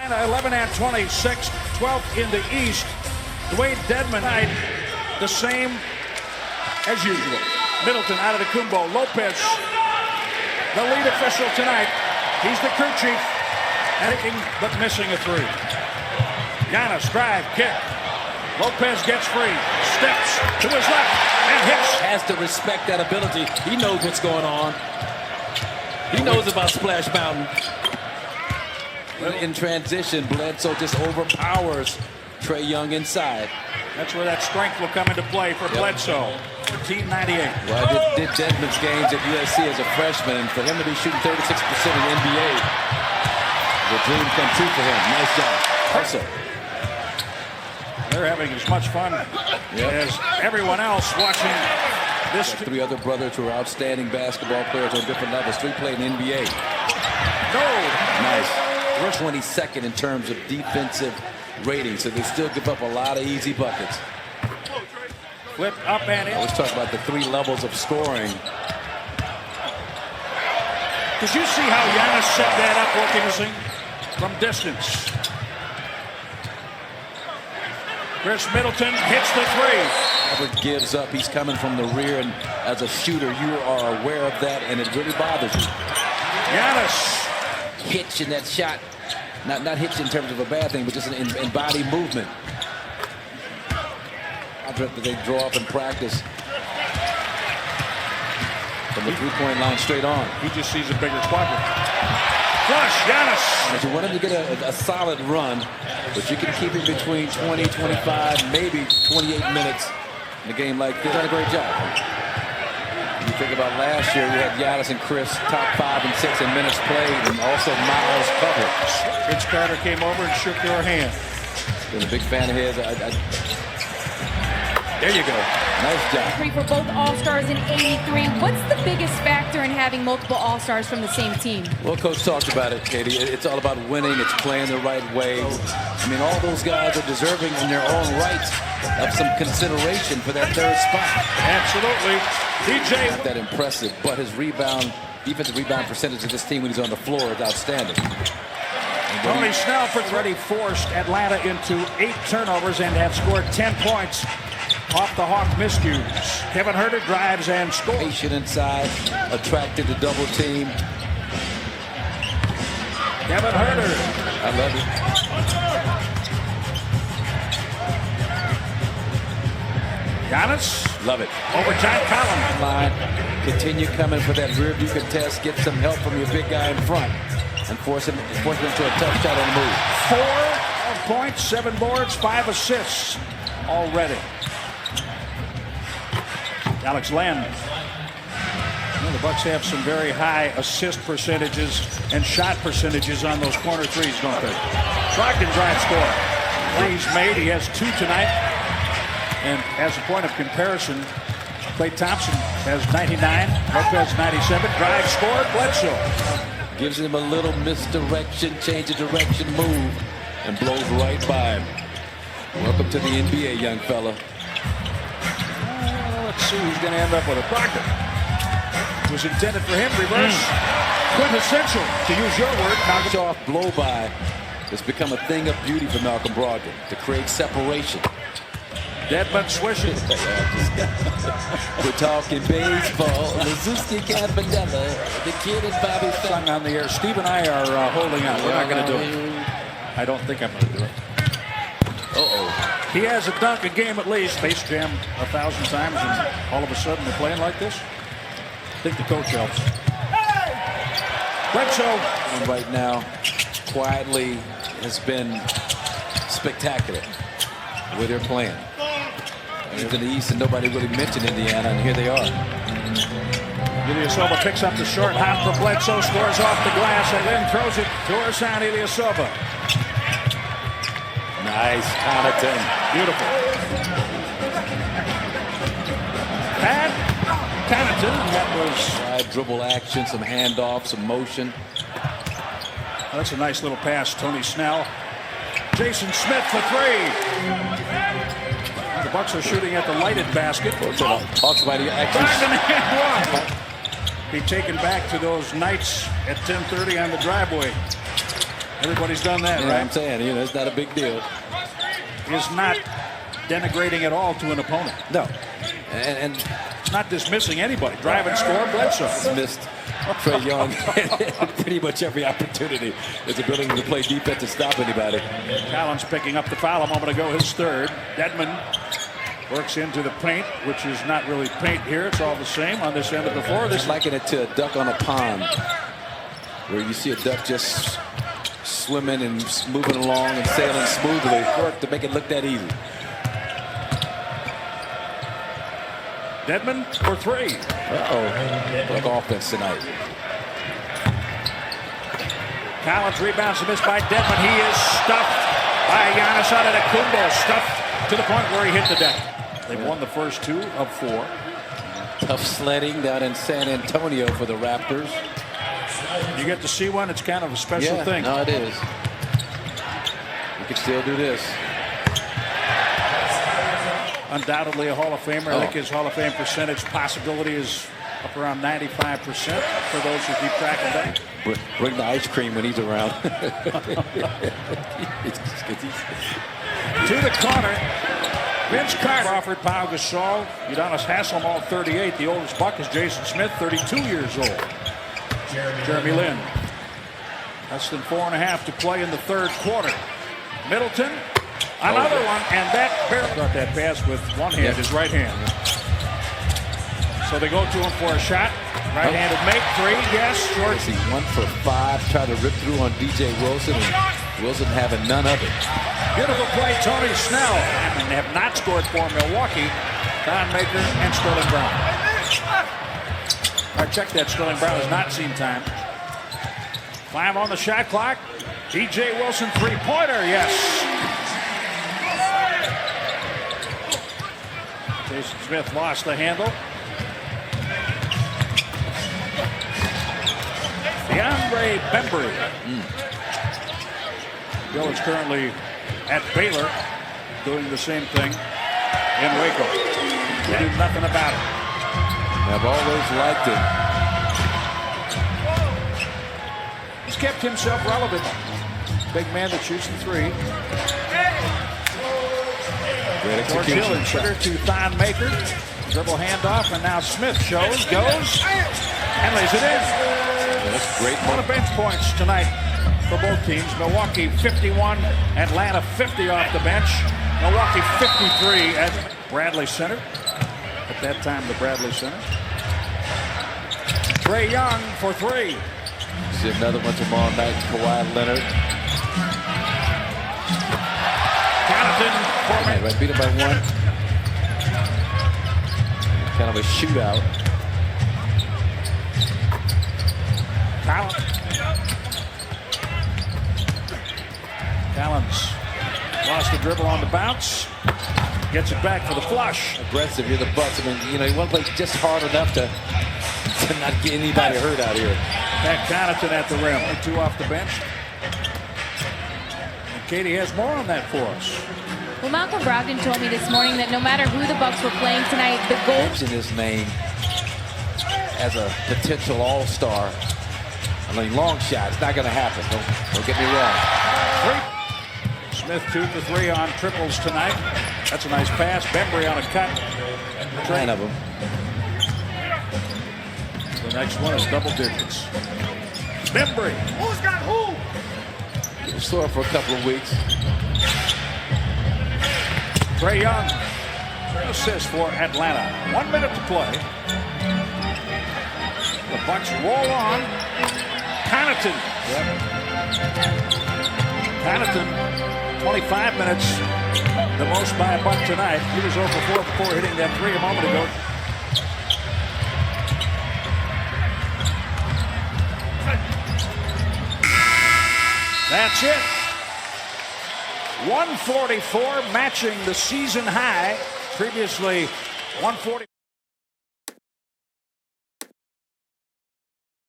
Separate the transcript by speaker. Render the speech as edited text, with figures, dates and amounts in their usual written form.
Speaker 1: 11 and 26, 12th in the East. Dwayne Dedman, the same as usual. Middleton out of the Kumbo. Lopez, the lead official tonight. He's the crew chief, anything but missing a three. Giannis, drive, kick. Lopez gets free, steps to his left, and hits.
Speaker 2: Has to respect that ability. He knows what's going on. He knows about Splash Mountain. In transition, Bledsoe just overpowers Trae Young inside.
Speaker 1: That's where that strength will come into play for Bledsoe. 1498.
Speaker 2: Well, I did Dedman's games at USC as a freshman, and for him to be shooting 36% in the NBA, the dream come true for him. Nice job. Also,
Speaker 1: they're having as much fun as everyone else watching this.
Speaker 2: Three other brothers who are outstanding basketball players on different levels. Three played in the NBA.
Speaker 1: No.
Speaker 2: Nice. We're 22nd in terms of defensive rating, so they still give up a lot of easy buckets.
Speaker 1: Flip up and in.
Speaker 2: I was talking about the three levels of scoring.
Speaker 1: Did you see how Giannis set that up working from distance? Chris Middleton hits the three.
Speaker 2: Never gives up. He's coming from the rear, and as a shooter, you are aware of that, and it really bothers you.
Speaker 1: Giannis.
Speaker 2: Hitch in that shot. Not hitch in terms of a bad thing, but just in body movement. That they draw up in practice. From the three-point line straight on.
Speaker 1: He just sees a bigger quadrant. Flush, Giannis.
Speaker 2: If you want him to get a solid run, but you can keep him between 20, 25, maybe 28 minutes in a game like this. Done a great job. You think about last year, we had Giannis and Chris top 5 and 6 in minutes played, and also miles covered.
Speaker 1: Vince Carter came over and shook your hand.
Speaker 2: Been a big fan of his. There you go. Nice job.
Speaker 3: For both All-Stars in '83. What's the biggest factor in having multiple All-Stars from the same team?
Speaker 2: Well, Coach talked about it, Katie. It's all about winning. It's playing the right way. I mean, all those guys are deserving in their own right of some consideration for that third spot.
Speaker 1: Absolutely. DJ.
Speaker 2: Not that impressive, but his defensive rebound percentage of this team when he's on the floor is outstanding.
Speaker 1: Tony Snell already forced Atlanta into 8 turnovers and have scored 10 points off the Hawk miscues. Kevin Huerter drives and scores.
Speaker 2: Patient inside, attracted to double team.
Speaker 1: Kevin Huerter.
Speaker 2: I love it.
Speaker 1: Giannis.
Speaker 2: Love it.
Speaker 1: Overtime column.
Speaker 2: Line. Continue coming for that rear view contest. Get some help from your big guy in front. And force him into a tough shot on the move.
Speaker 1: 4 points, 7 boards, 5 assists already. Alex Len. Well, the Bucks have some very high assist percentages and shot percentages on those corner threes, don't they? Brogdon drive score. Threes made. He has 2 tonight. And as a point of comparison, Klay Thompson has 99, Lopez 97. Drive scored. Bledsoe
Speaker 2: gives him a little misdirection, change of direction move, and blows right by him. Welcome to the NBA, young fella.
Speaker 1: Let's see who's going to end up with a Brogdon. It was intended for him. Reverse. Quintessential, to use your word.
Speaker 2: Knocked off blow by has become a thing of beauty for Malcolm Brogdon to create separation.
Speaker 1: Dedman swishes.
Speaker 2: We're talking baseball. Mizuski Campanella, the kid and Bobby
Speaker 1: Sung on the air. Steve and I are holding out. We're not going to do it. I don't think I'm going to do it.
Speaker 2: Uh-oh.
Speaker 1: He has a dunk a game at least. Space Jam 1,000 times, and all of a sudden they're playing like this. I think the coach helps. Bledsoe.
Speaker 2: Right now, quietly has been spectacular where they're playing. To the east, and nobody really mentioned Indiana, and here they are.
Speaker 1: Ilyasova picks up the short hop for Bledsoe, scores off the glass, and then throws it to Ersan Ilyasova.
Speaker 2: Nice, Connaughton.
Speaker 1: Beautiful. And Connaughton, that was
Speaker 2: dribble action, some handoff, some motion.
Speaker 1: That's a nice little pass, Tony Snell. Jason Smith for 3. The Bucks are shooting at the lighted basket.
Speaker 2: Hawks might actually
Speaker 1: be taken back to those nights at 10:30 on the driveway. Everybody's done that,
Speaker 2: Yeah,
Speaker 1: right?
Speaker 2: I'm saying, it's not a big deal.
Speaker 1: Is not denigrating at all to an opponent.
Speaker 2: No. And
Speaker 1: Not dismissing anybody. Drive and score, Bledsoe.
Speaker 2: missed Trae Young pretty much every opportunity. His ability to play defense to stop anybody.
Speaker 1: Collins picking up the foul a moment ago, his third. Dedmon works into the paint, which is not really paint here. It's all the same on this end of the floor. This
Speaker 2: Liken it to a duck on a pond, where you see a duck just swimming and moving along and sailing smoothly to make it look that easy.
Speaker 1: Dedmon for three.
Speaker 2: Like offense tonight.
Speaker 1: Collins rebounds and missed by Dedmon. He is stuffed by Giannis Antetokounmpo. Stuffed to the point where he hit the deck. They've won the first 2 of 4.
Speaker 2: Tough sledding down in San Antonio for the Raptors.
Speaker 1: You get to see one, it's kind of a special thing.
Speaker 2: No, it is. You can still do this.
Speaker 1: Undoubtedly a Hall of Famer. I think his Hall of Fame percentage possibility is up around 95% for those who keep track of that.
Speaker 2: Bring the ice cream when he's around.
Speaker 1: To the corner. Vince Carter offered Pau Gasol. Udonis Haslam, all 38. The oldest Buck is Jason Smith, 32 years old. Jeremy Lin. Less than 4.5 to play in the third quarter. Middleton. Another one, and that barely got that pass with one hand, his right hand. So they go to him for a shot. Right-handed make, 3, yes, short.
Speaker 2: He 1 for 5, tried to rip through on DJ Wilson, and Wilson having none of it.
Speaker 1: Beautiful play, Tony Snell. And they have not scored for Milwaukee. Don Maker and Sterling Brown. All right, check that. Sterling Brown has not seen time. 5 on the shot clock. DJ Wilson, 3-pointer, yes. Jason Smith lost the handle. DeAndre Bembry. Bill is currently at Baylor doing the same thing in Waco. They do nothing about it.
Speaker 2: I've always liked him.
Speaker 1: He's kept himself relevant. Big man that shoots the 3.
Speaker 2: Great
Speaker 1: George Hill and
Speaker 2: execution.
Speaker 1: Sugar to Thon Maker. Dribble handoff, and now Smith goes, and lays it in.
Speaker 2: That's great.
Speaker 1: A lot of bench points tonight for both teams. Milwaukee 51, Atlanta 50 off the bench. Milwaukee 53 at Bradley Center. At that time, the Bradley Center. Trae Young for 3.
Speaker 2: See another one tomorrow night, Kawhi Leonard.
Speaker 1: Connaughton for me.
Speaker 2: Right, beat him by 1. Kind of a shootout.
Speaker 1: Collins lost the dribble on the bounce. Gets it back for the flush.
Speaker 2: Aggressive, you're the Bucks. I mean, you want to play just hard enough to not get anybody hurt out here.
Speaker 1: Pat Connaughton at the rim. 2 off the bench. And Katie has more on that for us.
Speaker 3: Well, Malcolm Brogdon told me this morning that no matter who the Bucks were playing tonight, the goal.
Speaker 2: Mention his name as a potential all-star. I mean, long shot. It's not going to happen. Don't get me wrong.
Speaker 1: Smith 2 for 3 on triples tonight. That's a nice pass. Bembry on a cut.
Speaker 2: 9 of them.
Speaker 1: The next one is double digits. Bembry. Who's got who?
Speaker 2: He was sore for a couple of weeks.
Speaker 1: Trae Young. Assist for Atlanta. 1 minute to play. The Bucks roll on. Connaughton. Connaughton, 25 minutes, the most by a Buck tonight. He was over 4 before hitting that 3 a moment ago. That's it. 144, matching the season high. Previously 140.